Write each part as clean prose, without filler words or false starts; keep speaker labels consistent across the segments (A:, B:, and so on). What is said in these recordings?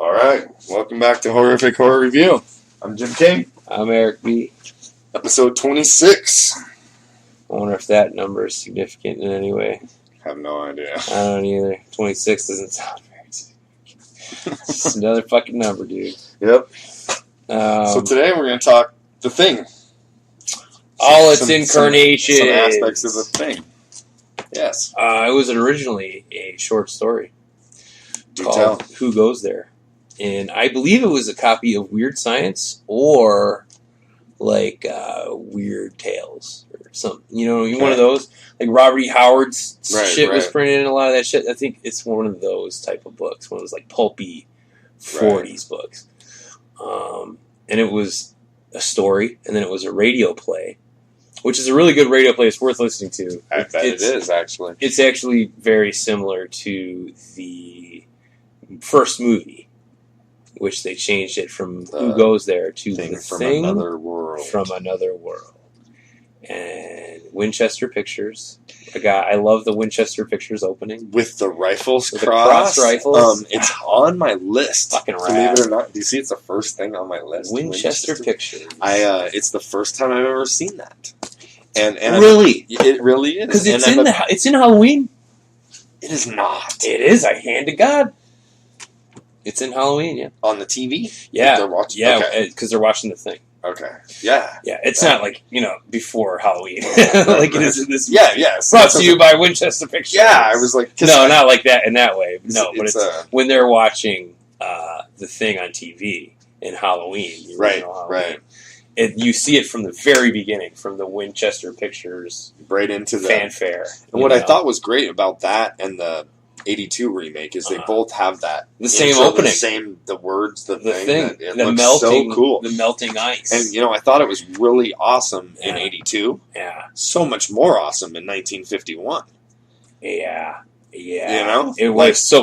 A: All right, welcome back to Horrific Horror Review. I'm Jim King.
B: I'm Eric B.
A: Episode 26.
B: I wonder if that number is significant in any way.
A: Have no idea.
B: I don't either. 26 doesn't sound very significant. It's just another fucking number, dude.
A: Yep. So today we're going to talk The Thing.
B: All its incarnations.
A: Some aspects of The Thing. Yes.
B: It was originally a short story called Who Goes There? And I believe it was a copy of Weird Science or like Weird Tales or something. You know, one of those. Like Robert E. Howard's shit was printed in a lot of that shit. I think it's one of those type of books. One of those like pulpy 40s books. And it was a story, and then it was a radio play, which is a really good radio play. It's worth listening to.
A: I bet it is, actually.
B: It's actually very similar to the first movie, which they changed it from Who Goes There to The Thing
A: Another World.
B: From Another World. And Winchester Pictures. I love the Winchester Pictures opening.
A: With the rifles
B: With the cross rifles.
A: It's on my list.
B: Fucking rad.
A: Believe it or not. Do you see it's the first thing on my list?
B: Winchester Pictures.
A: It's the first time I've ever seen that. And
B: really?
A: It really is.
B: Because it's in Halloween.
A: It is not.
B: It is. I hand to God. It's in Halloween, yeah.
A: On the TV?
B: Yeah.
A: They're watching?
B: Yeah, because they're watching The Thing.
A: Okay. Yeah.
B: Yeah, it's not like, before Halloween. Like it is in this movie.
A: Yeah, yes.
B: Brought to you by Winchester Pictures.
A: Yeah, I was like...
B: No, not like that in that way. No, but it's
A: when
B: they're watching The Thing on TV in Halloween.
A: Right.
B: You see it from the very beginning, from the Winchester Pictures
A: right into the
B: fanfare.
A: And what I thought was great about that and the 82 remake is they both have that
B: the same opening,
A: the words, the thing. It
B: the
A: looks
B: melting,
A: so cool.
B: The melting ice.
A: And I thought it was really awesome in 82.
B: Yeah.
A: So much more awesome in 1951.
B: Yeah.
A: It
B: was so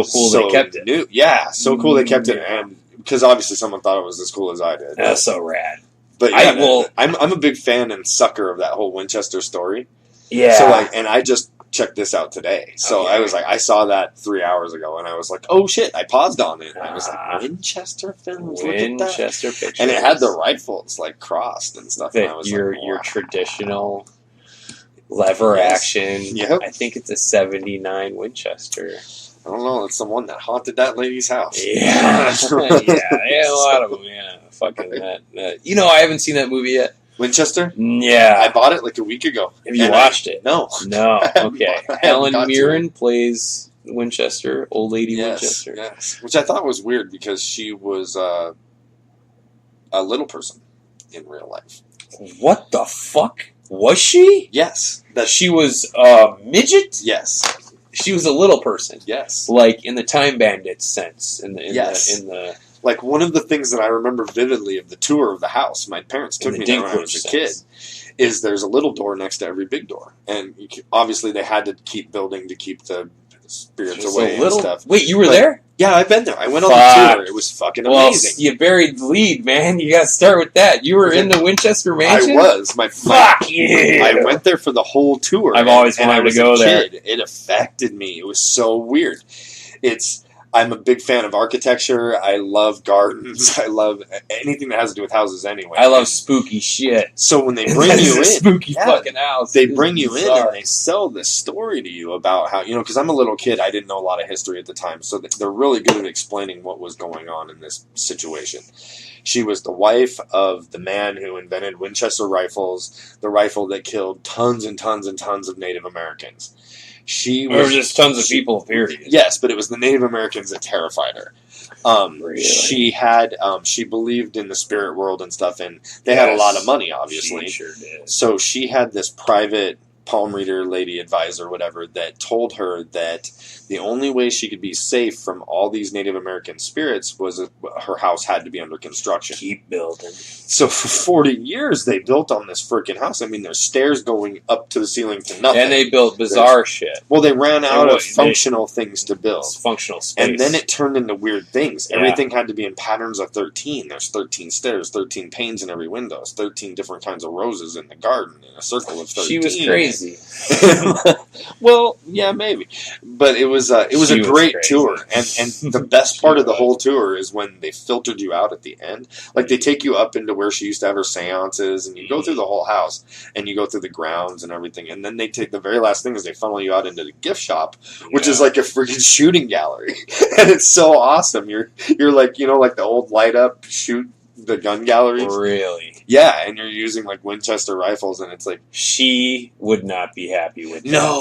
B: cool they kept it.
A: Yeah, so cool they kept it, and because obviously someone thought it was as cool as I did.
B: That's so rad.
A: But yeah, I'm a big fan and sucker of that whole Winchester story.
B: Yeah.
A: So and I just checked this out today. So I was like, I saw that 3 hours ago, and I was like, oh shit! I paused on it. And I was like, Winchester films,
B: Winchester Pictures,
A: and it had the rifles like crossed and stuff. And I was
B: your traditional lever action.
A: Yep.
B: I think it's a '79 Winchester.
A: I don't know. It's the one that haunted that lady's house.
B: Yeah, a lot of them. Yeah, fucking that. I haven't seen that movie yet.
A: Winchester?
B: Yeah.
A: I bought it like a week ago.
B: Have you watched it?
A: No.
B: Okay. Helen Mirren plays Winchester, old lady Winchester.
A: Yes. Which I thought was weird because she was a little person in real life.
B: What the fuck? Was she?
A: Yes.
B: That she was a midget?
A: Yes.
B: She was a little person.
A: Yes.
B: Like in the Time Bandit sense. In the
A: like one of the things that I remember vividly of the tour of the house, my parents took me there when I was a kid, is there's a little door next to every big door. And obviously they had to keep building to keep the spirits away and stuff.
B: Wait, you were there?
A: Yeah, I've been there. I went on the tour. It was fucking amazing.
B: You buried the lead, man. You got to start with that. You were in the Winchester Mansion?
A: I was.
B: Fuck yeah!
A: I went there for the whole tour.
B: I've always wanted to go there.
A: It affected me. It was so weird. I'm a big fan of architecture. I love gardens. I love anything that has to do with houses anyway.
B: I love spooky shit.
A: So when they bring you in,
B: spooky fucking house.
A: They bring you in and they sell this story to you about how, because I'm a little kid, I didn't know a lot of history at the time. So they're really good at explaining what was going on in this situation. She was the wife of the man who invented Winchester rifles, the rifle that killed tons and tons and tons of Native Americans.
B: Just tons of people, period.
A: Yes, but it was the Native Americans that terrified her.
B: Really?
A: She believed in the spirit world and stuff, and they had a lot of money, obviously.
B: She sure did.
A: So she had this private palm reader lady advisor, whatever, that told her that the only way she could be safe from all these Native American spirits was her house had to be under construction.
B: Keep building.
A: So for 40 years, they built on this freaking house. I mean, there's stairs going up to the ceiling to nothing.
B: And they built bizarre shit.
A: Well, they ran out of functional things to build.
B: Functional space.
A: And then it turned into weird things. Yeah. Everything had to be in patterns of 13. There's 13 stairs, 13 panes in every window. 13 different kinds of roses in the garden in a circle of 13.
B: She was crazy. crazy.
A: Well, yeah, maybe, but it was a great tour, and the best part of the whole tour is when they filtered you out at the end. Like they take you up into where she used to have her seances, and you go through the whole house, and you go through the grounds and everything, and then they take the very last thing is they funnel you out into the gift shop, which is like a freaking shooting gallery, and it's so awesome. You're like like the old light up shoot the gun galleries.
B: Really?
A: Yeah, and you're using like Winchester rifles, and it's like
B: she would not be happy with that.
A: No,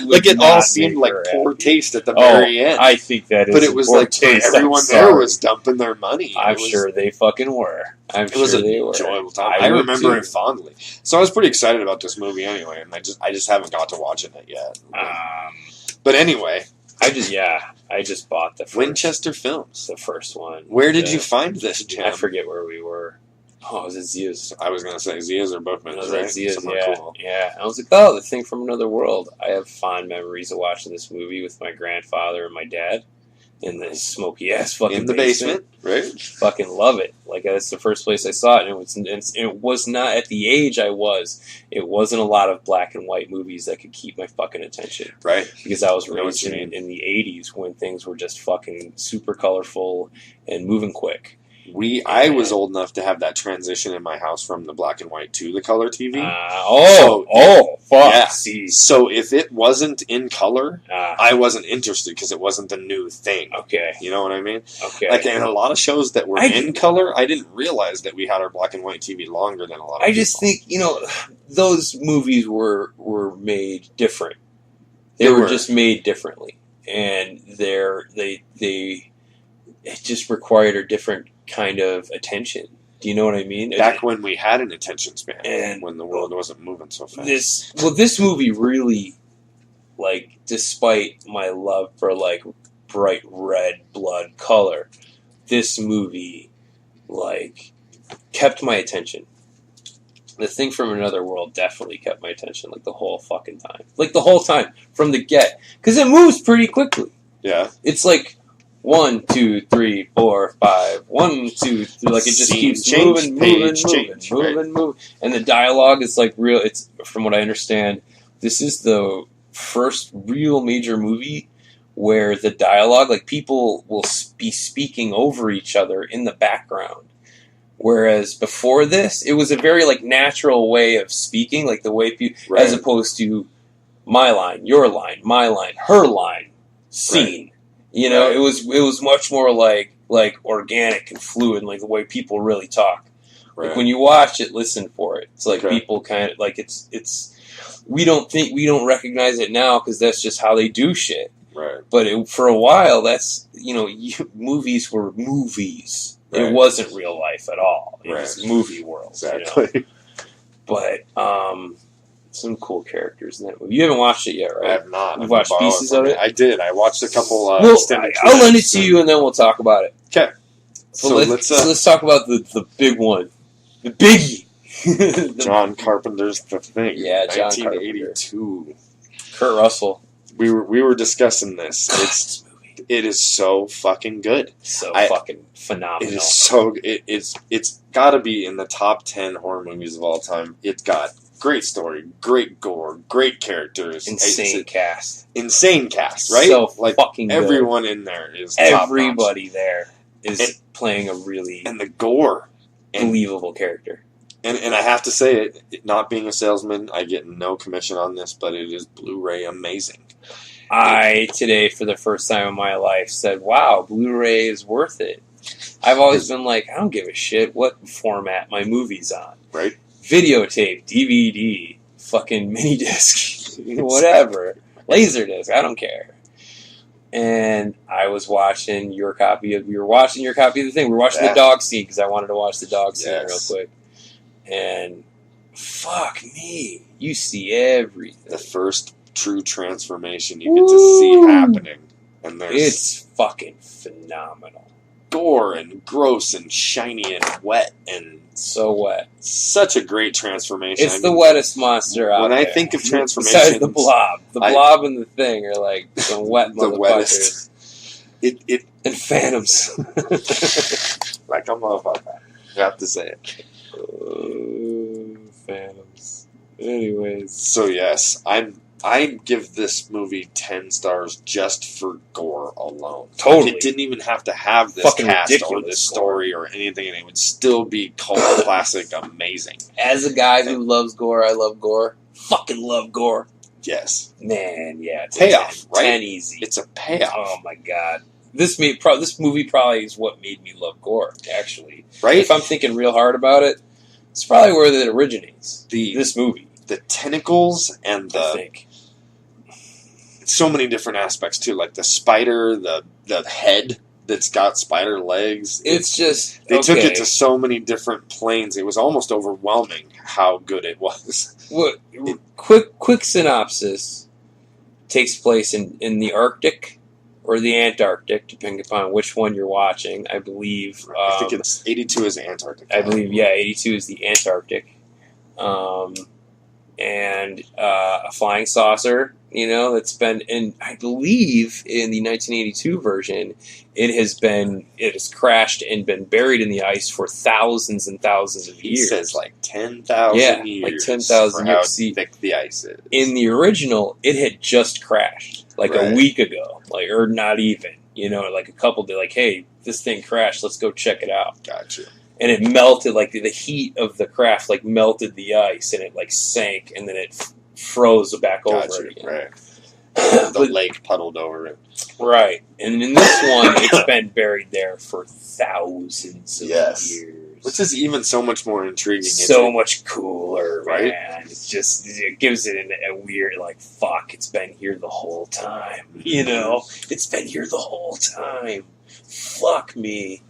A: like it all seemed like poor taste at the very end.
B: I think that is,
A: but it was like everyone there was dumping their money.
B: I'm sure they fucking were. It was an
A: enjoyable time. I remember it fondly. So I was pretty excited about this movie anyway, and I just haven't got to watching it yet. But anyway.
B: I just bought the first,
A: Winchester Films.
B: The first one.
A: Where did you find this, Jim?
B: I forget where we were. Oh, was it Zia's?
A: I was going to say Zia's or Bookman's, right?
B: Zia's, yeah. I was like, oh, The Thing from Another World. I have fond memories of watching this movie with my grandfather and my dad in the smoky ass fucking
A: in the basement, right?
B: Fucking love it. Like that's the first place I saw it, and it was not at the age I was. It wasn't a lot of black and white movies that could keep my fucking attention,
A: right?
B: Because I was raised in the '80s when things were just fucking super colorful and moving quick.
A: I was old enough to have that transition in my house from the black and white to the color TV.
B: Fuck.
A: Yeah. See. So if it wasn't in color, I wasn't interested because it wasn't the new thing.
B: Okay.
A: You know what I mean?
B: Okay.
A: Like in a lot of shows that were in color, I didn't realize that we had our black and white TV longer than a lot of people.
B: I just think, those movies were made different. They were just made differently. And they it just required a different kind of attention. Do you know what I mean?
A: Back when we had an attention span, and when the world wasn't moving so fast.
B: This movie really, like, despite my love for like bright red blood color, this movie like kept my attention. The Thing from Another World definitely kept my attention, like the whole fucking time, like the whole time from the get, because it moves pretty quickly.
A: Yeah,
B: it's like 1, 2, 3, 4, 5. 1, 2, 3. Like it just keeps moving, and the dialogue is like real. It's from what I understand, this is the first real major movie where the dialogue, like people will be speaking over each other in the background. Whereas before this, it was a very like natural way of speaking, like the way people, as opposed to my line, your line, my line, her line, scene. It was much more like organic and fluid, like the way people really talk. Right. Like when you watch it, listen for it. It's like people kind of like it's. We don't recognize it now because that's just how they do shit.
A: Right.
B: But for a while, that's movies were movies. Right. It wasn't real life at all. It was movie world.
A: Exactly.
B: But some cool characters in that movie. You haven't watched it yet, right?
A: I have not.
B: You've watched pieces of it?
A: I did. I watched a couple extended clips.
B: I'll lend it to you and then we'll talk about it.
A: Okay.
B: So let's talk about the big one. The biggie.
A: John Carpenter's The Thing.
B: Yeah, John
A: 1982.
B: Kurt Russell.
A: We were discussing this. It is so fucking good.
B: Fucking phenomenal.
A: It is so it's got to be in the top 10 horror movies of all time. It's got great story, great gore, great characters,
B: insane cast,
A: right?
B: So like fucking
A: everyone
B: good.
A: In there is
B: everybody there is playing a really
A: and the gore
B: believable character.
A: And I have to say it, not being a salesman, I get no commission on this, but it is Blu-ray amazing.
B: I today for the first time in my life said, "Wow, Blu-ray is worth it." I've always been like, I don't give a shit what format my movie's on.
A: Right.
B: Videotape, DVD, fucking mini disc, whatever, Laserdisc, I don't care. And I was watching your copy of. We were watching your copy of The Thing. We were watching the dog scene because I wanted to watch the dog scene real quick. And fuck me, you see everything.
A: The first true transformation you get to see happening, and
B: it's fucking phenomenal.
A: Gore and gross and shiny and wet and
B: so wet.
A: Such a great transformation.
B: It's the wettest monster out there.
A: When I think of transformations,
B: besides the blob and the Thing are like some wet motherfuckers. And Phantoms,
A: like a motherfucker. You have to say it.
B: Phantoms. Anyways.
A: So yes, I give this movie 10 stars just for gore alone.
B: Totally.
A: Like, it didn't even have to have this
B: Fucking
A: cast or this story
B: gore.
A: or anything, and it would still be cult classic amazing.
B: As a guy who loves gore, I love gore. Fucking love gore.
A: Yes.
B: Man, yeah. It's
A: payoff,
B: 10,
A: right?
B: 10 easy.
A: It's a payoff.
B: Oh my god. This movie probably is what made me love gore, actually.
A: Right?
B: If I'm thinking real hard about it, it's probably where it originates. This movie.
A: The tentacles and
B: I think.
A: So many different aspects too, like the spider, the head that's got spider legs.
B: It's just
A: they took it to so many different planes. It was almost overwhelming how good it was.
B: What quick synopsis takes place in the Arctic or the Antarctic, depending upon which one you're watching. I believe.
A: I think it's 82 is the Antarctic.
B: I believe 82 is the Antarctic. And a flying saucer, that's been, and I believe in the 1982 version, it has crashed and been buried in the ice for thousands and thousands of years.
A: He says like 10,000 years.
B: Like 10,000 years.
A: See, thick the ice is.
B: In the original, it had just crashed a week ago, or not even, like a couple days. Like, hey, this thing crashed. Let's go check it out.
A: Gotcha.
B: And it melted, like the heat of the craft, melted the ice, and it sank, and then it froze back over it again.
A: Right. The lake puddled over it.
B: Right. And in this one, it's been buried there for thousands of years.
A: Which is even so much more intriguing.
B: So much cooler,
A: right?
B: Man. It gives it a weird, fuck, it's been here the whole time. It's been here the whole time. Fuck me.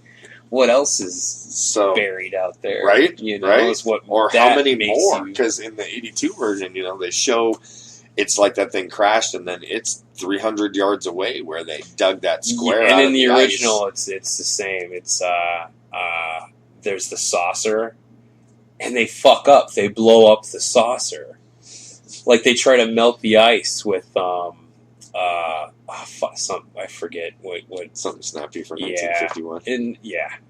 B: What else is buried out there?
A: Right?
B: Right? Is what
A: or how many more? Because in the 82 version, they show it's like that thing crashed and then it's 300 yards away where they dug that square out.
B: And in
A: of
B: the original,
A: ice.
B: it's the same. It's there's the saucer, and they fuck up. They blow up the saucer. Like they try to melt the ice with I forget what
A: something snappy from 1951.
B: And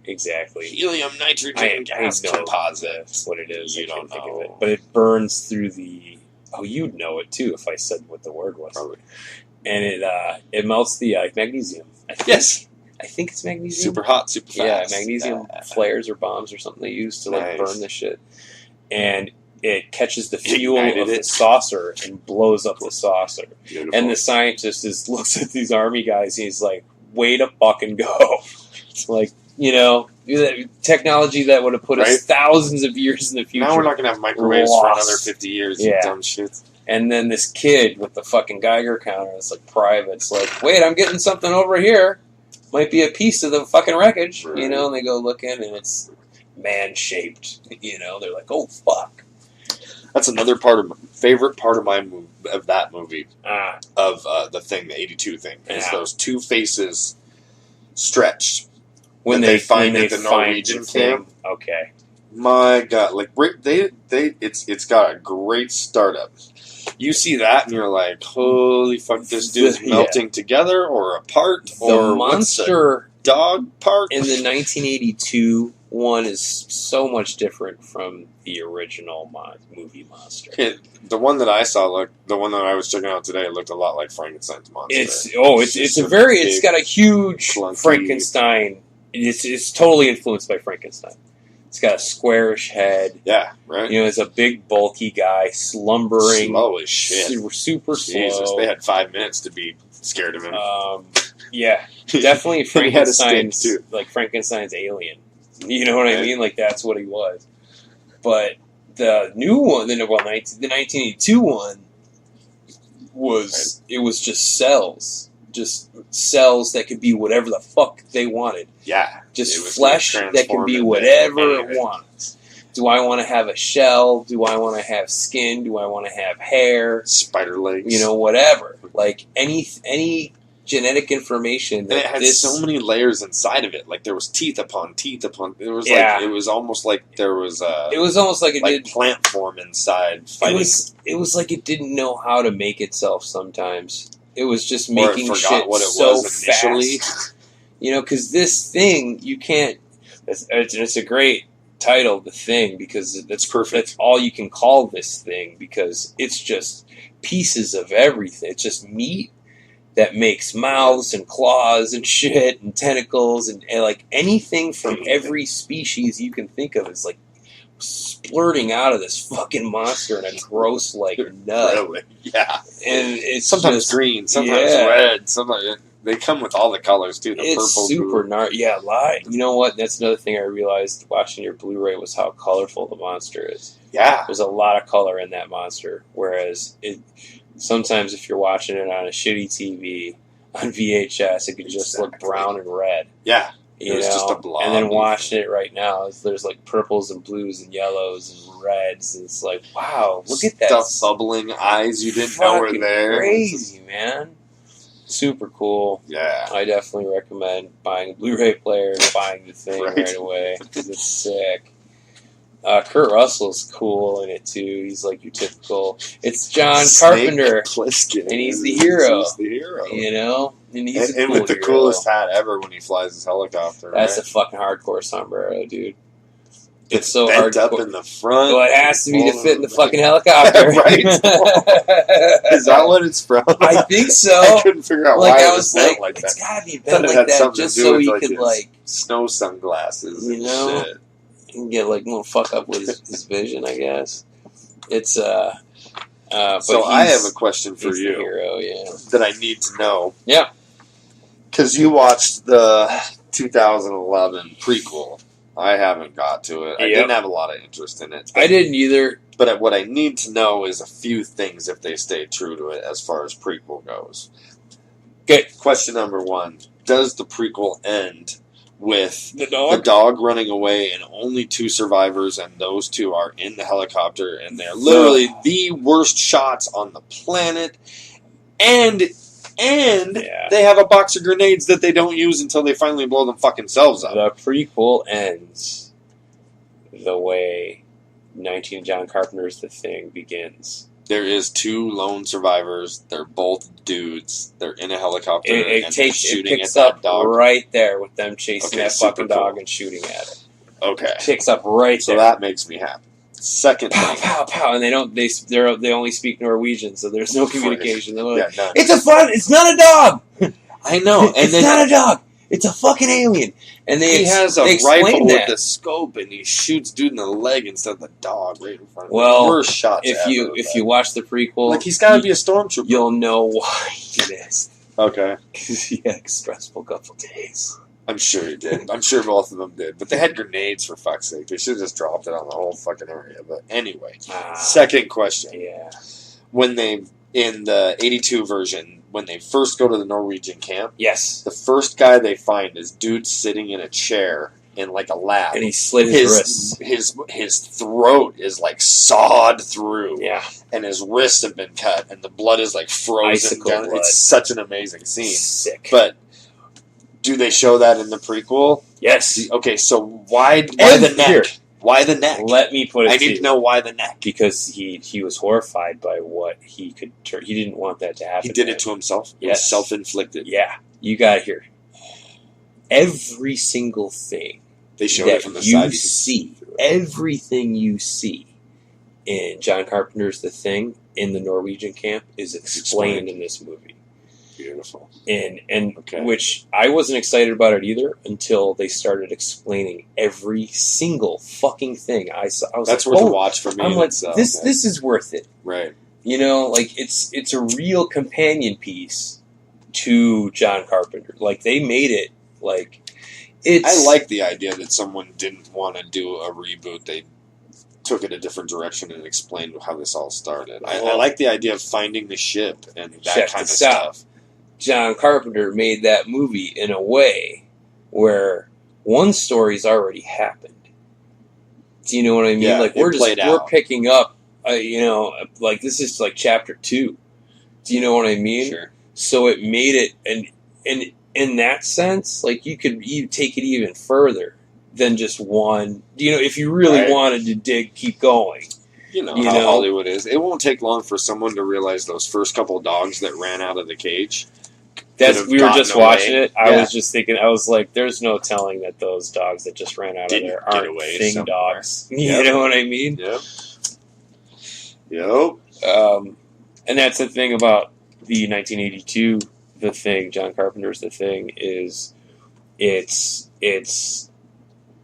B: exactly.
A: Helium nitrogen gas composite.
B: That's what it is.
A: You don't know.
B: Of it. But it burns through the. Oh, you'd know it too if I said what the word was.
A: Probably.
B: And it melts the magnesium.
A: Yes.
B: I think it's magnesium.
A: Super hot, super fast.
B: Yeah, magnesium flares or bombs or something they use to burn the shit. And it catches the fuel of the saucer and blows up the saucer.
A: Beautiful.
B: And the scientist looks at these army guys and he's like, way to fucking go. Like, technology that would have put us thousands of years in the future.
A: Now we're not going to have microwaves for another 50 years.
B: Yeah.
A: You dumb shit.
B: And then this kid with the fucking Geiger counter, it's private. It's like, wait, I'm getting something over here. Might be a piece of the fucking wreckage.
A: Right.
B: And they go look in and it's man-shaped. They're like, oh, fuck.
A: That's another favorite part of that movie. Of the thing, the 82 thing. Is those two faces stretched. When they find the Norwegian camp.
B: Okay.
A: My God, it's got a great startup. You see that and you're like, holy fuck, this dude's melting together or apart or
B: the monster
A: dog part.
B: In the 1982 one is so much different from the original movie monster.
A: The one that I saw, the one that I was checking out today, looked a lot like Frankenstein's monster.
B: It's got a huge clunky Frankenstein. It's totally influenced by Frankenstein. It's got a squarish head.
A: Yeah, right.
B: It's a big, bulky guy, slumbering.
A: Slow as shit.
B: Super
A: Jesus,
B: slow.
A: they had 5 minutes to be scared of him.
B: Yeah, definitely Frankenstein's, Frankenstein's alien. You know what I mean? That's what he was. But the new one, the 1982 one, it was just cells. Just cells that could be whatever the fuck they wanted.
A: Yeah.
B: Just flesh that can be whatever it wants. Do I want to have a shell? Do I want to have skin? Do I want to have hair?
A: Spider legs.
B: Whatever. Any genetic information.
A: And it had so many layers inside of it. There was teeth upon teeth upon. It was it was almost like there was a.
B: It was almost like it did
A: plant form inside fighting.
B: It was like it didn't know how to make itself sometimes. It was just making shit
A: what it
B: so
A: was initially.
B: fast. Because this thing, you can't... It's a great title The Thing because that's
A: perfect.
B: That's all you can call this thing because it's just pieces of everything. It's just meat that makes mouths and claws and shit and tentacles and like anything from every species you can think of is like splurting out of this fucking monster in a gross like nut.
A: Really? Yeah.
B: And it's
A: sometimes
B: just,
A: green, sometimes red, sometimes they come with all the colors too. The
B: it's
A: purple,
B: super
A: blue.
B: gnarly. Yeah, you know what? That's another thing I realized watching your Blu-ray was how colorful the monster is.
A: Yeah.
B: There's a lot of color in that monster, whereas sometimes if you're watching it on a shitty TV on VHS, it could just look brown and red.
A: Yeah.
B: You know?
A: Just a blob.
B: And then watching it right now, there's like purples and blues and yellows and reds, and it's like, wow, look at that
A: stuff bubbling, eyes you didn't know were there.
B: Crazy, man. Super cool.
A: Yeah.
B: I definitely recommend buying a Blu-ray player and buying the thing right away because it's sick. Kurt Russell's cool in it too. He's like your typical. It's John Carpenter,
A: Plissken,
B: and he's the hero.
A: He's the hero,
B: you know. And he's a cool
A: with the
B: hero.
A: coolest hat ever when he flies his helicopter.
B: That's
A: right?
B: a fucking hardcore sombrero, dude. It's so
A: bent
B: hardcore.
A: up in the front.
B: Well, it has to be to fit in the fucking helicopter,
A: right? Is that what it's from?
B: I think so.
A: I couldn't figure out why it was bent like that.
B: It's gotta be bent like that just so he could like
A: snow sunglasses,
B: you know.
A: Shit.
B: And get like little fuck up with his vision, I guess. It's
A: so I have a question for you,
B: hero,
A: that I need to know.
B: Yeah,
A: because you watched the 2011 prequel. I haven't got to it. I didn't have a lot of interest in it.
B: I didn't either.
A: But what I need to know is a few things if they stay true to it as far as prequel goes.
B: Okay.
A: Question number 1: does the prequel end with
B: the
A: dog running away and only 2 survivors, and those 2 are in the helicopter, and they're literally the worst shots on the planet, and they have a box of grenades that they don't use until they finally blow them fucking selves up?
B: The prequel ends the way John Carpenter's The Thing begins.
A: There is 2 lone survivors. They're both dudes. They're in a helicopter
B: It
A: shooting
B: picks
A: at that
B: up
A: dog.
B: Right there with them chasing that fucking
A: cool.
B: dog and shooting at it.
A: Okay.
B: Picks up right
A: so
B: there.
A: So that makes me happy. Second
B: pow,
A: thing.
B: Pow, pow, and they only speak Norwegian, so there's no communication. They're like,
A: none.
B: It's not a dog!
A: I know. And
B: it's not a dog! It's a fucking alien. And he
A: has a rifle with a scope, and he shoots dude in the leg instead of the dog right in front of him.
B: Well,
A: worst shots
B: if you watch the prequel,
A: like he's got to be a stormtrooper.
B: You'll know why he missed.
A: Okay,
B: because he had a stressful couple days.
A: I'm sure he did. I'm sure both of them did. But they had grenades, for fuck's sake. They should have just dropped it on the whole fucking area. But anyway, second question.
B: Yeah,
A: when in the 82 version, when they first go to the Norwegian camp,
B: yes,
A: the first guy they find is dude sitting in a chair in like a lab,
B: and he slit his wrists.
A: His throat is like sawed through, and his wrists have been cut, and the blood is like frozen down.
B: Blood.
A: It's such an amazing scene.
B: Sick.
A: But do they show that in the prequel?
B: Yes.
A: Okay, so why the neck?
B: Here.
A: Why the neck?
B: Let me put it.
A: I need to know why the neck.
B: Because he was horrified by what he could. He didn't want that to happen.
A: He did it to himself.
B: Yes,
A: self-inflicted.
B: Yeah, you got to hear. Every single thing
A: they showed it from the side.
B: You see everything you see in John Carpenter's The Thing in the Norwegian camp is explained in this movie.
A: Beautiful.
B: And which I wasn't excited about it either until they started explaining every single fucking thing I saw. I was
A: That's
B: like,
A: worth a watch for me.
B: I'm like, this is worth it.
A: Right.
B: You know, like it's a real companion piece to John Carpenter. Like they made it like it's.
A: I like the idea that someone didn't want to do a reboot. They took it a different direction and explained how this all started. I like the idea of finding the ship and that kind of stuff.
B: John Carpenter made that movie in a way where one story's already happened. Do you know what I mean?
A: Yeah,
B: like we're picking up, like this is like chapter 2. Do you know what I mean?
A: Sure.
B: So it made it, and in that sense, like you take it even further than just one. You know, if you really wanted to keep going.
A: You know how Hollywood is. It won't take long for someone to realize those first couple dogs that ran out of the cage
B: We were just watching it. I
A: Yeah.
B: was just thinking. I was like, "There's no telling that those dogs that just ran out
A: Didn't
B: of there
A: get
B: aren't
A: away
B: thing
A: somewhere.
B: dogs." You know what I mean?
A: Yep. Yep.
B: And that's the thing about the 1982 The Thing, John Carpenter's The Thing, is it's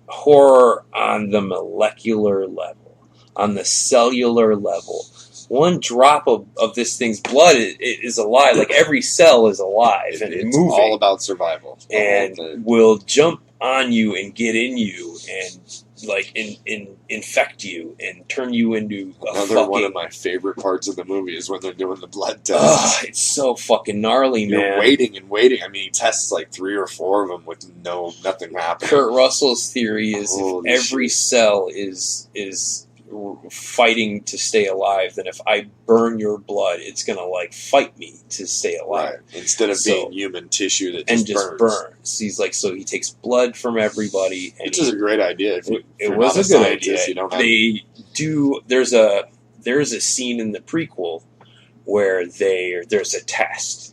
B: horror on the molecular level, on the cellular level. One drop of this thing's blood is alive. Like every cell is alive and
A: it's
B: moving.
A: all about survival.
B: And will jump on you and get in you and like infect you and turn you into
A: another one of my favorite parts of the movie is when they're doing the blood test.
B: Oh, it's so fucking gnarly, man.
A: You're waiting and waiting. I mean, he tests like 3 or 4 of them with nothing happening.
B: Kurt Russell's theory is
A: Holy
B: if every
A: shit.
B: cell is fighting to stay alive, then if I burn your blood, it's gonna like fight me to stay alive.
A: Right. Instead of being human tissue that
B: just burns. He's like, so he takes blood from everybody, and
A: which is a great idea. If
B: it was a good idea.
A: You don't have...
B: They do. There's a scene in the prequel where there's a test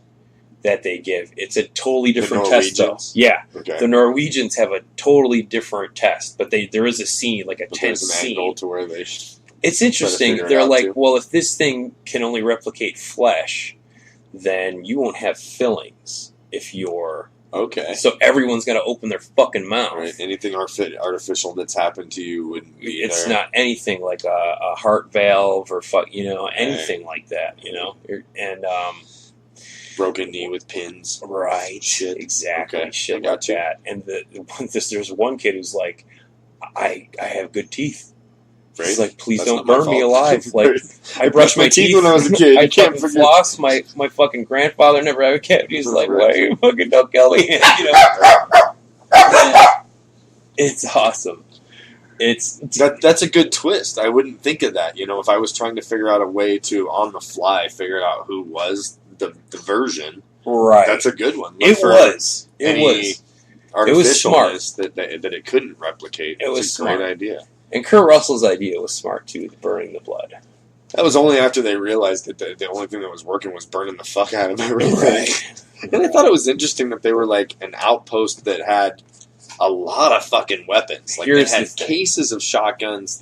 B: that they give. It's a totally different test, though. Yeah,
A: okay.
B: The Norwegians have a totally different test, but there is a scene, like a tense
A: an
B: scene.
A: angle to where they.
B: It's interesting. They're like, well, if this thing can only replicate flesh, then you won't have fillings if you're
A: okay.
B: So everyone's gonna open their fucking mouth.
A: Right. Anything artificial that's happened to you wouldn't be
B: It's
A: there.
B: not anything like a heart valve or anything like that. And
A: broken knee with pins.
B: Right.
A: Shit.
B: Exactly.
A: Okay.
B: Shit like that. And there's one kid who's like, I have good teeth.
A: Right.
B: He's like, please
A: That's
B: don't
A: not my
B: burn me
A: fault.
B: alive. Like, I brushed my teeth
A: when I was a kid.
B: I
A: You can't
B: fucking
A: forget.
B: floss. My fucking grandfather never had a cavity. He's like, why you fucking don't kill me? It's awesome.
A: That's a good twist. I wouldn't think of that. If I was trying to figure out a way to on the fly figure out who was the version.
B: Right.
A: That's a good one.
B: It was smart
A: that it couldn't replicate.
B: It was
A: a
B: smart.
A: great idea.
B: And Kurt Russell's idea was smart too, burning the blood.
A: That was only after they realized that the only thing that was working was burning the fuck out of everything.
B: Right.
A: And I thought it was interesting that they were like an outpost that had a lot of fucking weapons. Like they had cases of shotguns.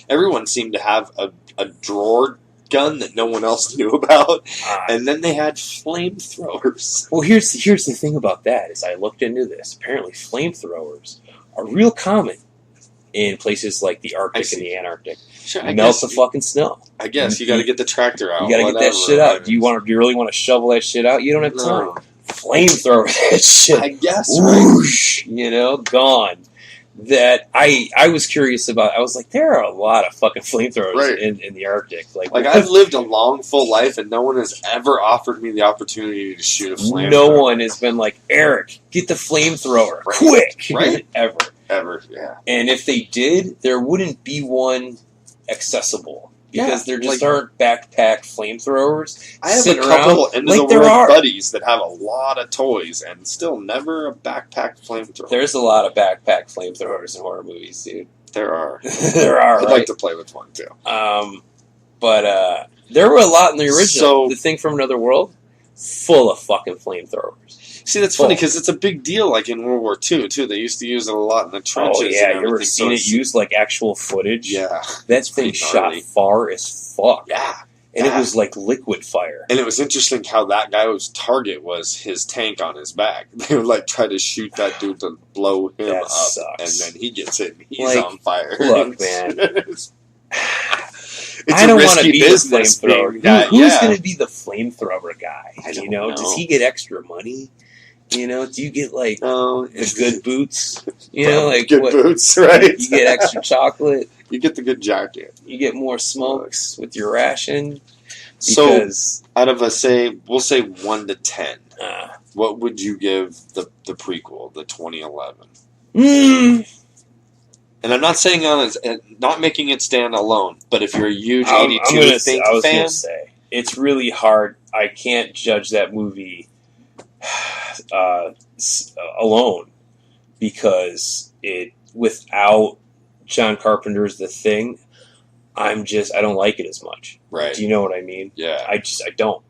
A: Everyone seemed to have a drawer gun that no one else knew about, and then they had flamethrowers.
B: Well, here's the thing about that. Is I looked into this. Apparently, flamethrowers are real common in places like the Arctic and the Antarctic.
A: Sure,
B: melt the fucking snow.
A: I guess you got to get the tractor out.
B: You got to get that shit out. Do you really want to shovel that shit out? You don't have time. Flamethrower that shit.
A: I guess.
B: Whoosh, gone. That I was curious about. I was like, there are a lot of fucking flamethrowers in the Arctic. Like
A: I've lived a long, full life, and no one has ever offered me the opportunity to shoot a flamethrower.
B: No one has been like, Eric, get the flamethrower quick,
A: right?
B: Ever,
A: yeah.
B: And if they did, there wouldn't be one accessible because there just aren't backpack flamethrowers.
A: I have a couple end of the world buddies that have a lot of toys and still never a backpack flamethrower.
B: There's a lot of backpack flamethrowers in horror movies, dude.
A: There are.
B: There are.
A: I'd like to play with one too.
B: But there were a lot in the original. So, the Thing from Another World, full of fucking flamethrowers.
A: See, that's funny because it's a big deal. Like in World War II, too, they used to use it a lot in the trenches.
B: Oh yeah, you ever seen it used like actual footage?
A: Yeah,
B: that thing shot far as fuck.
A: Yeah,
B: and it was like liquid fire.
A: And it was interesting how that guy's target was his tank on his back. They would like try to shoot that dude to blow him up, and then he gets hit and he's on fire.
B: Look, man.
A: It's I don't want to be the
B: flamethrower guy. Who's going to be the flamethrower guy? Know. Does he get extra money? Do you get like the good boots? Like
A: good boots, right?
B: You get extra chocolate.
A: You get the good jacket.
B: You get more smokes with your ration.
A: So, out of we'll say 1 to 10. What would you give the prequel, the 2011? And I'm not saying not making it stand alone, but if you're a huge 82 Think fan,
B: gonna say it's really hard. I can't judge that movie alone because without John Carpenter's The Thing, I don't like it as much.
A: Right?
B: Do you know what I mean?
A: Yeah.
B: I don't.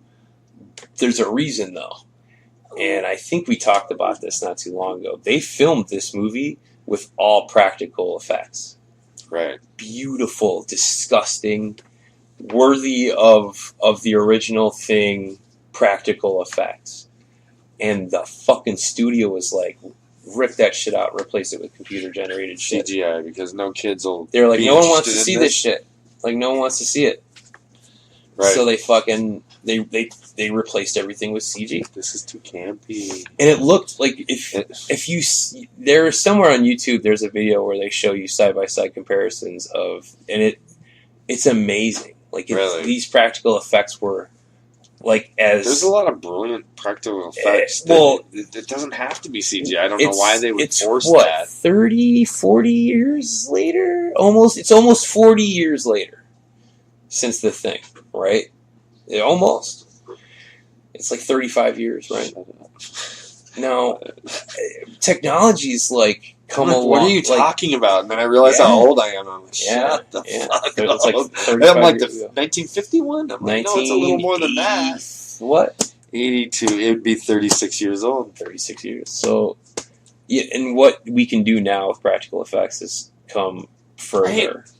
B: There's a reason though. and I think we talked about this not too long ago. They filmed this movie with all practical effects.
A: Right.
B: Beautiful, disgusting, worthy of the original Thing practical effects. And the fucking studio was like, rip that shit out, replace it with computer generated shit.
A: CGI, because no kids will.
B: They're like,
A: be
B: no one wants to
A: interested
B: see
A: in
B: this shit. Like, no one wants to see it.
A: Right.
B: So they fucking they replaced everything with CG.
A: This is too campy.
B: And it looked like if you there's somewhere on YouTube there's a video where they show you side by side comparisons of, and it's amazing. Like
A: Really?
B: These practical effects were like
A: there's a lot of brilliant practical effects. It doesn't have to be CGI. I don't know why they would force that.
B: 30, 40 years later? It's almost 40 years later since the Thing, right? Almost. It's like 35 years, right? Now, technology's like come along.
A: What are you talking about? And then I realized how old I am. I'm like, shut the fuck up.
B: It's like
A: I'm like the 1951. I'm like, no, it's a little more than that.
B: What?
A: 82. It would be 36 years old.
B: 36 years. So, yeah, and what we can do now with practical effects is come further.
A: Right.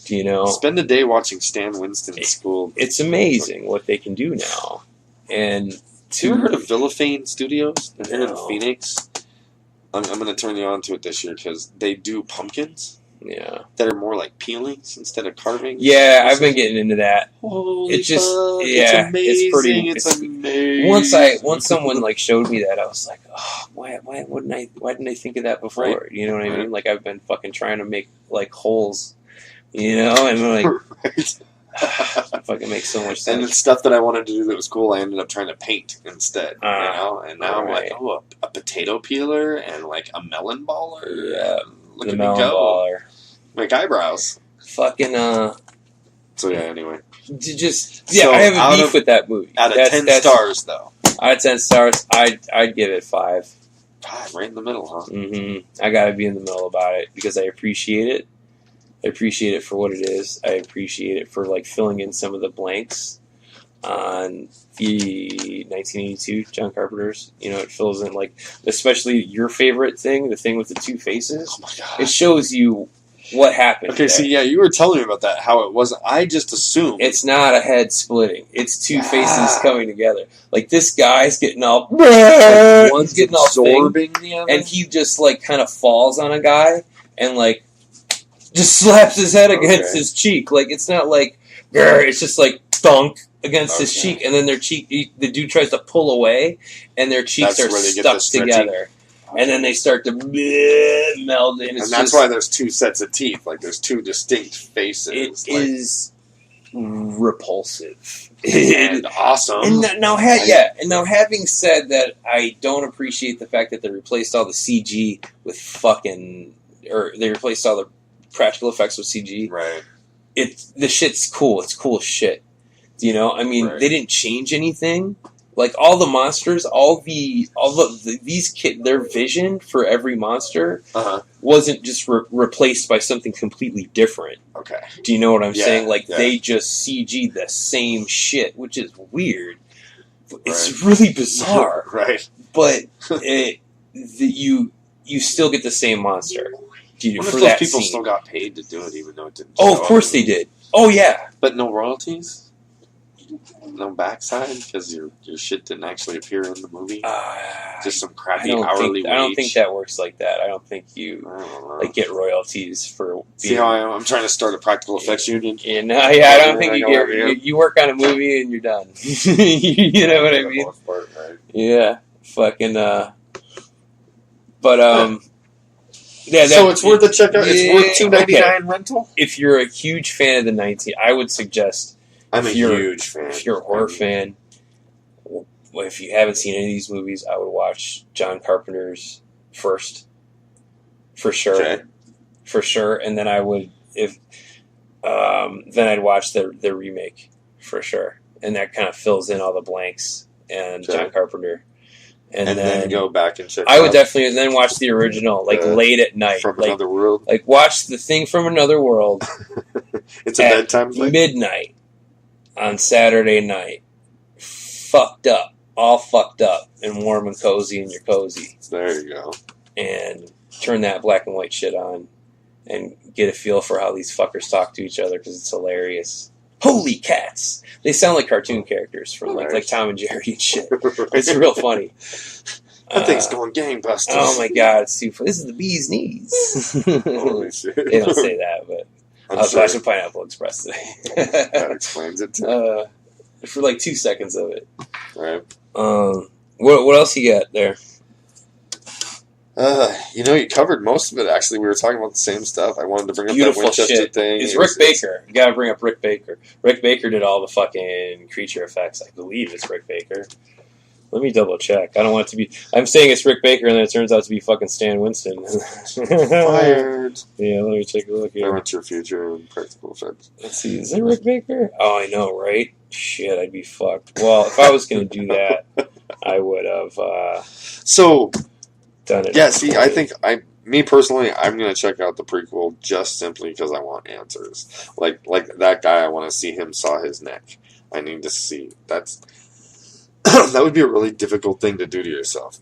B: Do you know?
A: Spend a day watching Stan Winston in school.
B: It's amazing what they can do now. And
A: have you ever heard of Villafane Studios? They're here in
B: No.
A: Phoenix. I'm going to turn you on to it this year because they do pumpkins.
B: Yeah.
A: That are more like peelings instead of carving.
B: Yeah, I've been getting into that.
A: Holy
B: It just,
A: fuck,
B: yeah,
A: it's amazing.
B: it's
A: amazing.
B: Once someone like showed me that, I was like, oh, why didn't I think of that before?
A: Right.
B: You know what I mean? Like I've been fucking trying to make like holes, you know, and like,
A: Right.
B: it fucking makes so much sense.
A: And it's stuff that I wanted to do that was cool. I ended up trying to paint instead, you
B: Ah,
A: know. And now I'm like,
B: right.
A: oh, a potato peeler and like a melon baller.
B: Yeah,
A: Look
B: the
A: at me
B: melon
A: go.
B: baller.
A: Make eyebrows.
B: Fucking
A: So yeah. Anyway,
B: So
A: So
B: I have
A: out
B: a beef
A: of-
B: with that movie.
A: out of 10 stars though,
B: Out of 10 stars, I'd give it 5.
A: God, right in the middle, huh?
B: I gotta be in the middle about it because I appreciate it. I appreciate it for what it is. I appreciate it for like filling in some of the blanks on the 1982 John Carpenter's. You know, it fills in like, especially your favorite thing, the thing with the two faces.
A: Oh my God.
B: It shows you what happened.
A: Okay,
B: there.
A: see, yeah, you were telling me about that. How it wasn't. I just assumed
B: It's not a head splitting. It's two faces
A: Ah.
B: coming together. Like this guy's getting all,
A: like
B: one's getting all thing,
A: absorbing the other.
B: and he just like kind of falls on a guy and like just slaps his head against
A: Okay.
B: his cheek. Like it's not like grr, it's just like thunk against his
A: Okay.
B: cheek, and then their cheek. The dude tries to pull away, and their cheeks
A: That's
B: are
A: where they get
B: stuck
A: the stretchy-
B: together, and then they start to meld. And it's
A: And that's
B: just,
A: why there's two sets of teeth. Like there's two distinct faces.
B: it
A: like,
B: is repulsive.
A: and awesome.
B: And now, having said that, I don't appreciate the fact that they replaced all the CG with they replaced all the practical effects with CG.
A: Right.
B: The shit's cool. It's cool as shit. You know, I mean,
A: Right.
B: they didn't change anything. Like all the monsters, their vision for every monster wasn't just replaced by something completely different.
A: Okay.
B: Do you know what I'm
A: Yeah,
B: saying? Like
A: yeah.
B: they just CG the same shit, which is weird. It's
A: Right.
B: really bizarre,
A: Right.
B: but you still get the same monster.
A: I wonder
B: For
A: if
B: that
A: those people
B: scene.
A: still got paid to do it, even though it didn't.
B: Oh, of
A: show
B: course
A: up.
B: they did. Oh yeah.
A: But no royalties. No backside because your shit didn't actually appear in the movie. Just some crappy hourly wage.
B: I don't think that works like that. I don't think you
A: I don't know.
B: like get royalties for.
A: See how I am? I'm trying to start a practical effects union.
B: I don't think you get. You work on a movie and you're done. You know what I mean?
A: Part, right?
B: Yeah, fucking. But yeah.
A: So it's worth a check out. It's worth $2.99
B: okay.
A: rental.
B: If you're a huge fan of the 19, I would suggest.
A: I'm a
B: If you're-
A: huge fan.
B: If you're a horror fan, well, if you haven't seen any of these movies, I would watch John Carpenter's first, for sure,
A: Okay.
B: for sure, and then I would then I'd watch the remake for sure, and that kind of fills in all the blanks and
A: Okay.
B: John Carpenter,
A: And then go back and check.
B: I would
A: out
B: definitely and then watch the original like late at night,
A: From
B: like
A: Another World.
B: like watch The Thing from Another World
A: It's a bedtime thing.
B: midnight on Saturday night, fucked up all fucked up and warm and cozy in your cozy.
A: There you go.
B: And turn that black and white shit on and get a feel for how these fuckers talk to each other because it's hilarious. Holy cats! They sound like cartoon characters from like Tom and Jerry and shit. It's real funny.
A: That thing's going gangbusters.
B: Oh my god, it's super. This is the bee's knees.
A: Holy shit.
B: They don't say that, but I was watching Pineapple Express today.
A: That explains it too.
B: For like 2 seconds of it.
A: Right.
B: What else you got there?
A: You covered most of it, actually. We were talking about the same stuff. I wanted to bring up
B: Beautiful
A: that Winchester
B: shit.
A: thing.
B: It's Rick Baker. You gotta bring up Rick Baker. Rick Baker did all the fucking creature effects. I believe it's Rick Baker. Let me double check. I don't want it to be... I'm saying it's Rick Baker, and then it turns out to be fucking Stan Winston.
A: Fired.
B: Yeah, let me take a look here.
A: I went to your future in practical effects.
B: Let's see. Is it Rick Baker? Oh, I know, right? Shit, I'd be fucked. Well, if I was going to do that, I would have done it.
A: Yeah, see, I think... Me personally, I'm going to check out the prequel just simply because I want answers. Like that guy, I want to see him saw his neck. I need to see. That would be a really difficult thing to do to yourself.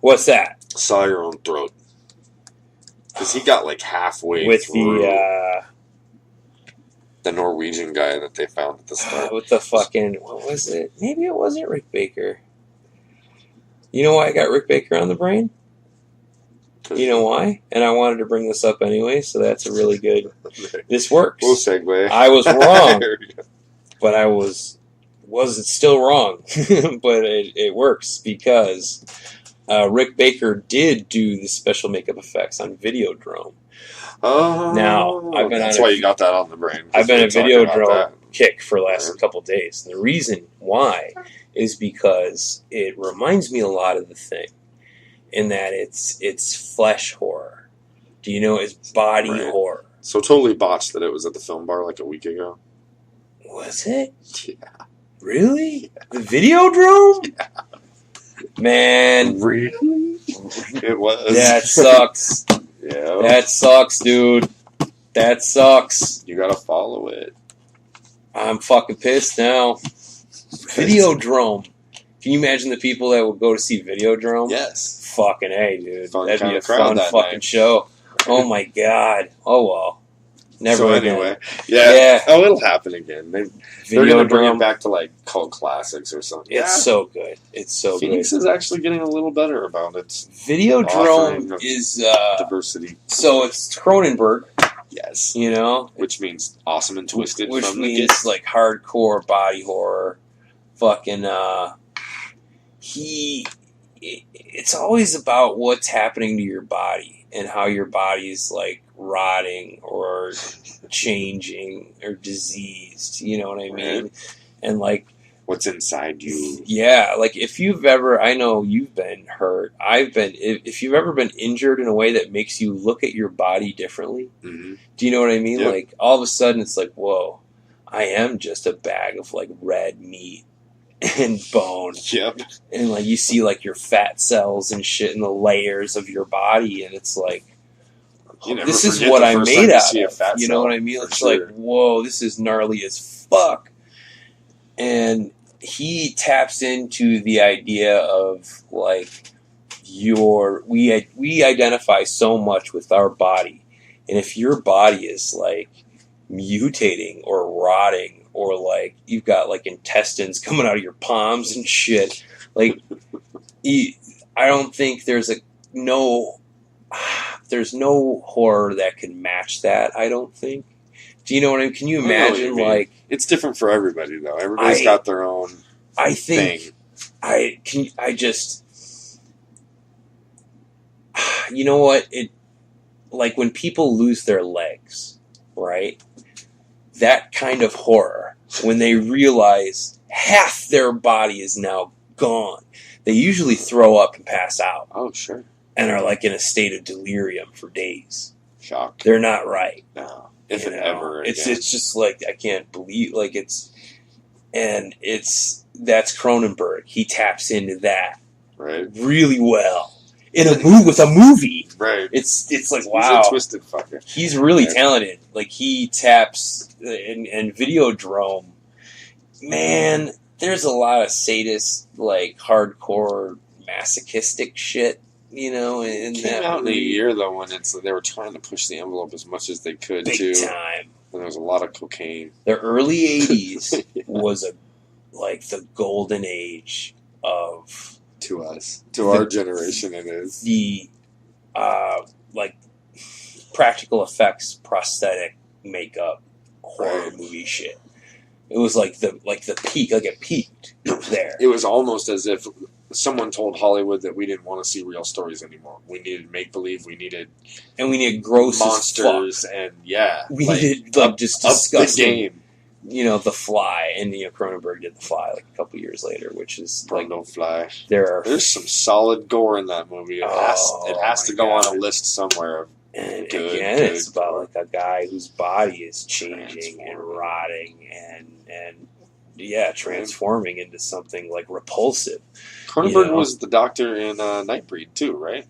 B: What's that?
A: Saw your own throat. Because he got like halfway
B: with
A: through the Norwegian guy that they found at the start.
B: With the fucking... What was it? Maybe it wasn't Rick Baker. You know why I got Rick Baker on the brain? You know why? And I wanted to bring this up anyway, so that's a really good... This works.
A: We'll segue.
B: I was wrong. But I wasn't still wrong. But it works because Rick Baker did do the special makeup effects on Videodrome.
A: Oh,
B: now I've been
A: that's why you got that on the brain.
B: I've been a Videodrome kick for the last couple days. And the reason why is because it reminds me a lot of The Thing, in that it's flesh horror. Do you know it's body horror?
A: So totally botched that it was at the film bar like a week ago.
B: Was it?
A: Yeah.
B: Really? The Videodrome?
A: Yeah.
B: Man.
A: Really? It was.
B: That sucks.
A: Yeah.
B: That sucks, dude. That sucks.
A: You gotta follow it.
B: I'm fucking pissed now. Videodrome. Can you imagine the people that would go to see Videodrome?
A: Yes.
B: Fucking A, dude.
A: That'd
B: be a fun fucking show. Oh my god. Oh well. Never
A: so
B: again.
A: Anyway, yeah. Oh, it'll happen again. They're going to bring it back to like cult classics or something.
B: It's so good. It's so
A: Phoenix
B: good.
A: is actually getting a little better about its
B: Videodrome is
A: diversity.
B: So it's Cronenberg.
A: Yes.
B: You know,
A: which means awesome and twisted.
B: Which
A: from
B: means
A: the
B: like hardcore body horror. Fucking it's always about what's happening to your body and how your body's like rotting or changing or diseased, you know what I mean? Right. And like
A: what's inside you.
B: Yeah, like if you've ever, I know you've been hurt, if you've ever been injured in a way that makes you look at your body differently, do you know what I mean? Yep. Like all of a sudden it's like, whoa, I am just a bag of like red meat and bone.
A: Yep.
B: And like you see like your fat cells and shit in the layers of your body, and it's like, this is what I'm made out of. You know what I mean? It's like, whoa, this is gnarly as fuck. And he taps into the idea of like we identify so much with our body, and if your body is like mutating or rotting, or like you've got like intestines coming out of your palms and shit, like I don't think there's no horror that can match that, I don't think. Do you know what I mean? Can you imagine, like...
A: It's different for everybody, though. Everybody's got their own thing.
B: You know what? Like, when people lose their legs, right? That kind of horror, when they realize half their body is now gone, they usually throw up and pass out.
A: Oh, sure.
B: And are like in a state of delirium for days.
A: Shock.
B: They're not right.
A: No. If it ever
B: again. It's just like, I can't believe, like that's Cronenberg. He taps into that.
A: Right.
B: Really well. In a movie, with a movie.
A: Right.
B: It's like, wow.
A: He's a twisted fucker.
B: He's really talented. Like he taps, and Videodrome, man, there's a lot of sadist, like hardcore masochistic shit, in
A: It came
B: that
A: out
B: movie.
A: in a year though when they were trying to push the envelope as much as they could
B: Big
A: too.
B: time.
A: And there was a lot of cocaine.
B: The early '80s
A: Yeah.
B: was the golden age of
A: To us, our generation, it is
B: the like practical effects, prosthetic makeup, horror movie shit. It was like the peak, like it peaked there.
A: It was almost as if someone told Hollywood that we didn't want to see real stories anymore. We needed make believe. We needed
B: gross
A: monsters, and
B: we
A: like,
B: needed just
A: up
B: disgusting.
A: the game.
B: The Fly, and Cronenberg did The Fly like a couple years later, which is like
A: No Fly.
B: there's
A: some solid gore in that movie. It has to go on a list somewhere.
B: And it's about like a guy whose body is changing and rotting and transforming into something like repulsive.
A: Cronenberg was the doctor in Nightbreed too, right?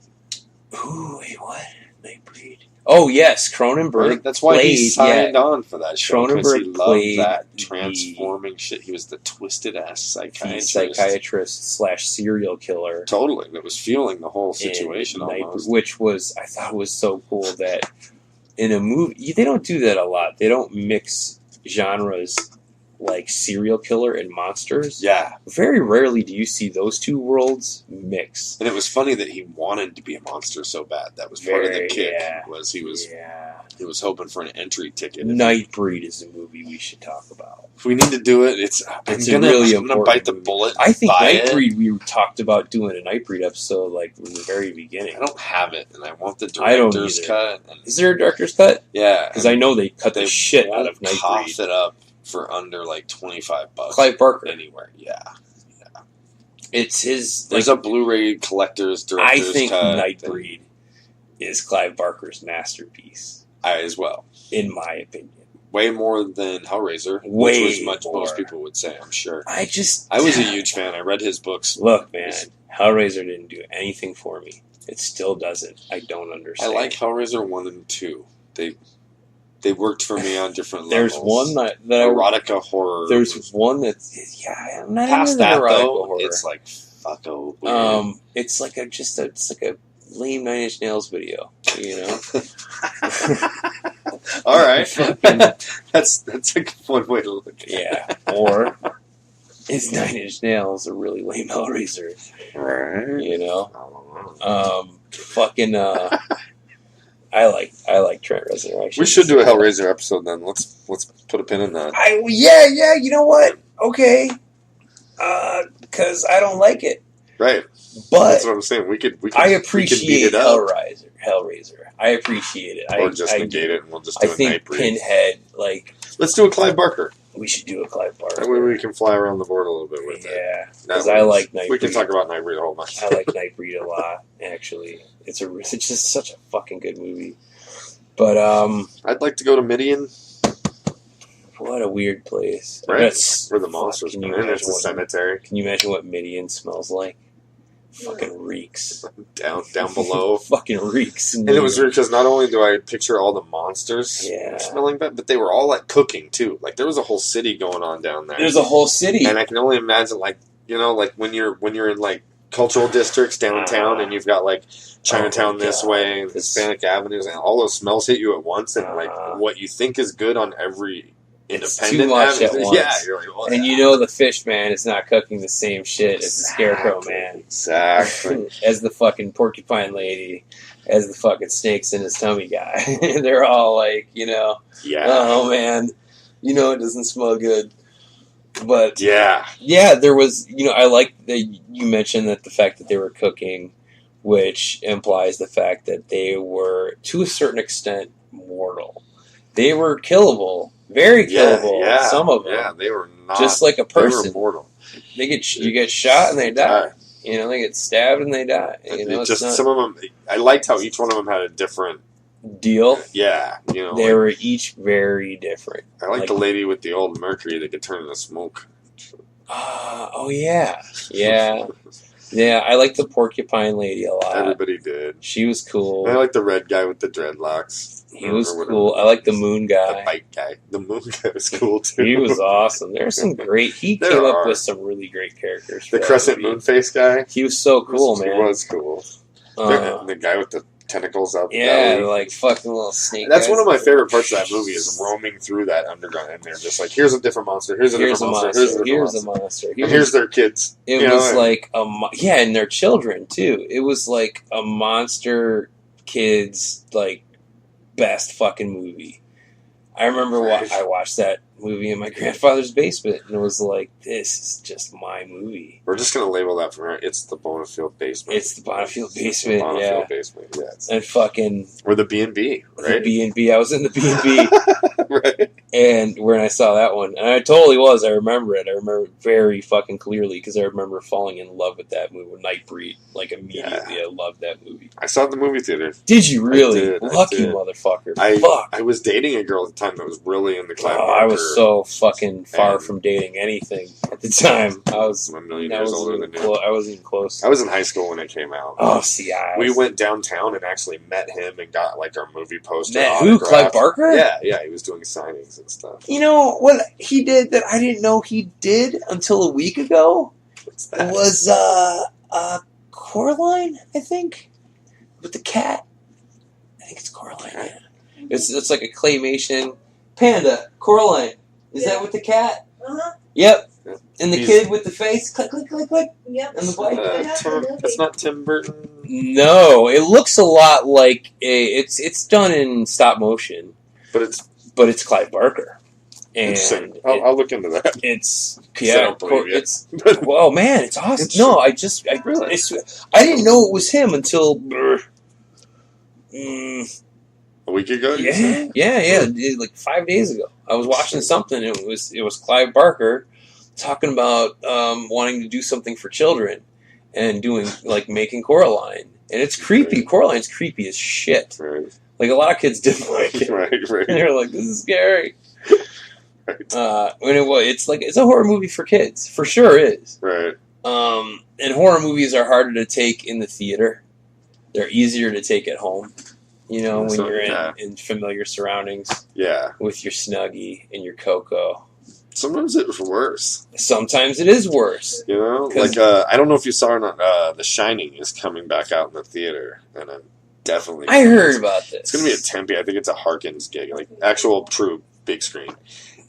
B: Ooh, wait, what? Nightbreed. Oh yes, Cronenberg.
A: Right? That's why he signed on for that show. Because he loved that transforming shit. He was the twisted ass psychiatrist
B: / serial killer.
A: Totally, that was fueling the whole situation. Almost.
B: Which I thought was so cool that in a movie they don't do that a lot. They don't mix genres like serial killer and monsters.
A: Yeah.
B: Very rarely do you see those two worlds mix.
A: And it was funny that he wanted to be a monster so bad. That was part of the kick. He was hoping for an entry ticket.
B: Nightbreed is a movie we should talk about.
A: If we need to do it, I'm gonna bite the bullet.
B: I think Nightbreed, we talked about doing a Nightbreed episode like from the very beginning.
A: I don't have it, and I want the director's cut.
B: Is there a director's cut?
A: Yeah.
B: Because I know they cut the shit out of Nightbreed.
A: Cough it up for under like $25.
B: Clive Barker.
A: Anywhere, yeah.
B: It's his.
A: There's a Blu-ray collector's director's cut.
B: I think Nightbreed is Clive Barker's masterpiece.
A: As well.
B: In my opinion.
A: Way more than Hellraiser, which was much most people would say, I'm sure. I was a huge fan. I read his books.
B: Look, man, Hellraiser didn't do anything for me. It still doesn't. I don't understand.
A: I like Hellraiser 1 and 2. They worked for me on different levels.
B: There's one that
A: erotica horror.
B: There's one that's I'm not
A: past that though.
B: Horror.
A: It's like fucko.
B: It's like a lame 9 Inch Nails video.
A: All right, that's a one way to look at it.
B: Yeah, or is 9 Inch Nails a really lame Hellraiser?
A: Right.
B: I like Trent Reznor.
A: We should do a Hellraiser episode then. Let's put a pin in that.
B: Yeah. You know what? Okay. Because I don't like it.
A: Right.
B: But
A: that's what I'm saying. We could
B: I appreciate Hellraiser. I appreciate it.
A: Or just negate it and we'll just do a
B: think
A: Nightbreed.
B: Pinhead,
A: let's do a Clive Barker.
B: We should do a Clive Barker.
A: That way we can fly around the board a little bit with it.
B: Yeah. Because I like Nightbreed.
A: We can talk about Nightbreed a whole bunch.
B: I like Nightbreed a lot, actually. It's just such a fucking good movie. But
A: I'd like to go to Midian.
B: What a weird place.
A: Right. Where the monsters come in. It's a cemetery.
B: Can you imagine what Midian smells like? Fucking reeks.
A: Down below.
B: Fucking reeks.
A: And it was weird because not only do I picture all the monsters smelling bad, but they were all like cooking too. Like there was a whole city going on down there.
B: There's a whole city.
A: And I can only imagine like when you're in like cultural districts downtown and you've got like Chinatown this way and Hispanic avenues and all those smells hit you at once and like what you think is good on every independent
B: too much at once.
A: Yeah, you're like, well,
B: and the fish man is not cooking the same shit as the scarecrow man.
A: Exactly.
B: As the fucking porcupine lady, as the fucking snakes in his tummy guy. They're all like,
A: yeah.
B: Oh man, it doesn't smell good. But
A: yeah,
B: there was, I like that you mentioned that the fact that they were cooking, which implies the fact that they were to a certain extent mortal. They were killable. Very killable. Yeah, some of them.
A: Yeah, they were not.
B: Just like a person.
A: They were mortal.
B: You get shot and they die. They get stabbed and they die.
A: Some of them. I liked how each one of them had a different
B: deal.
A: Yeah,
B: they were each very different.
A: I like the lady with the old mercury that could turn into smoke.
B: Oh yeah. Yeah, I like the porcupine lady a lot.
A: Everybody did.
B: She was cool.
A: I like the red guy with the dreadlocks.
B: He was cool. I like the moon guy.
A: The bike guy. The moon guy was cool too.
B: He was awesome. There were some great. He came up with some really great characters.
A: The crescent moon face guy.
B: He was so cool, man.
A: He was cool. The guy with the tentacles out the
B: belly. Like fucking little snake.
A: That's one of my favorite parts of that movie is roaming through that underground, and they're just like, here's a different monster, here's a different monster, here's a monster, and here's their kids.
B: It was like and their children too. It was like a monster kids like best fucking movie. I remember I watched that movie in my grandfather's basement, and it was like, this is just my movie.
A: We're just gonna label that from here. It's the Bonifield basement.
B: It's the Bonifield basement. The
A: Bonifield basement. Yes.
B: And fucking
A: or the B&B, right?
B: The B&B. I was in the B&B,
A: right?
B: And when I saw that one, and I totally was. I remember it. I remember it very fucking clearly because I remember falling in love with that movie, with Nightbreed. Like immediately, I loved that movie.
A: I saw it in the movie theater.
B: Did you really? Lucky motherfucker. Fuck.
A: I was dating a girl at the time that was really into Clive
B: Barker. I was so fucking far from dating anything at the time. I was
A: a million years older than you.
B: I wasn't even close.
A: I was in high school when it came out.
B: Oh, see,
A: we went downtown and actually met him and got like our movie poster.
B: Met who? Clive Barker?
A: Yeah, he was doing signings and stuff.
B: You know what he did that I didn't know he did until a week ago?
A: What's that?
B: Was Coraline, I think, with the cat. I think it's Coraline. Yeah. It's like a claymation panda. Coraline. Is that with the cat?
C: Uh-huh.
B: Yep. And the kid with the face, click, click, click, click.
C: Yep.
B: And the bike.
A: It's not Tim Burton.
B: No, it looks a lot like it's done in stop motion,
A: but
B: it's Clive Barker. And
A: I'll look into that.
B: It's well, man, it's awesome. No, I didn't know it was him until
A: a week ago.
B: Yeah, like 5 days ago. I was watching something. It was Clive Barker talking about wanting to do something for children and doing like making Coraline, and it's creepy. Right. Coraline's creepy as shit.
A: Right.
B: Like a lot of kids didn't like it.
A: Right.
B: And they're like, "This is scary."
A: Right.
B: It's a horror movie for kids, for sure is.
A: Right.
B: And horror movies are harder to take in the theater. They're easier to take at home. You know, when you're in familiar surroundings.
A: Yeah.
B: With your Snuggie and your Coco.
A: Sometimes it's worse.
B: Sometimes it is worse.
A: You know? Like, I don't know if you saw or not, The Shining is coming back out in the theater. And I'm definitely...
B: I heard about this.
A: It's going to be a Tempe. I think it's a Harkins gig. Like, actual, true big screen.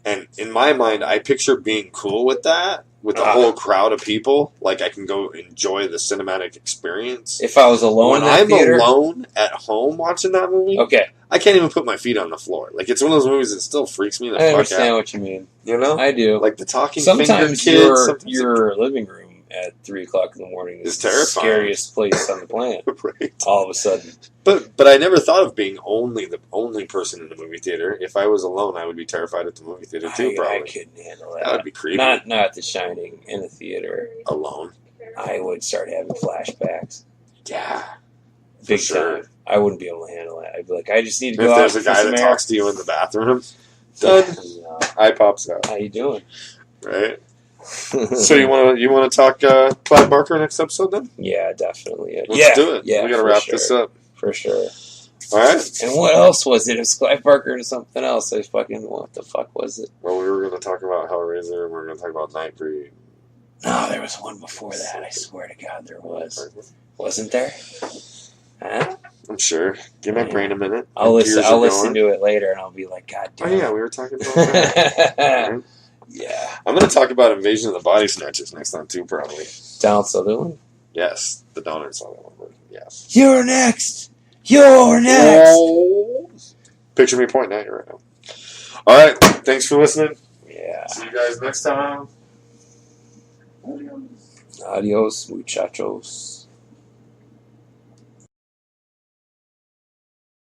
A: And in my mind, I picture being cool with that. With a whole crowd of people, like I can go enjoy the cinematic experience.
B: If I was alone
A: when I'm alone at home watching that movie,
B: okay,
A: I can't even put my feet on the floor. Like it's one of those movies that still freaks me the fuck out.
B: I understand what you mean.
A: You know,
B: I do.
A: Like the talking
B: sometimes
A: finger kids.
B: Your living room at 3:00 in the morning is the scariest place on the planet.
A: Right.
B: All of a sudden.
A: But I never thought of being the only person in the movie theater. If I was alone, I would be terrified at the movie theater too. Probably.
B: I couldn't handle that.
A: That would be creepy.
B: Not The Shining in the theater
A: alone.
B: I would start having flashbacks.
A: Yeah,
B: big time. I wouldn't be able to handle that. I'd be like, I just need to go out.
A: If there's a guy that talks to you in the bathroom, done. No. Eye pops out.
B: How you doing?
A: Right. So you want to talk Clive Barker next episode then?
B: Yeah, definitely.
A: Let's do it.
B: Yeah,
A: we got to wrap this up
B: for sure.
A: All right.
B: And what else was it? It was Clive Barker and something else. What the fuck was it?
A: Well, we were going to talk about Hellraiser. We were going to talk about Nightbreed.
B: No, there was one before that. I swear to God, there was. Wasn't there? Huh?
A: I'm sure. Give my brain a minute.
B: I'll listen to it later, and I'll be like, God damn.
A: Oh yeah, we were talking about that. Right.
B: Yeah.
A: I'm going to talk about Invasion of the Body Snatchers next time too, probably.
B: Donald Sutherland?
A: Yes, the Donald Sutherland one. Yes.
B: You're next. You're next. Oh.
A: Picture me pointing at you right now. All right. Thanks for listening.
B: Yeah.
A: See you guys next time.
B: Adios, muchachos.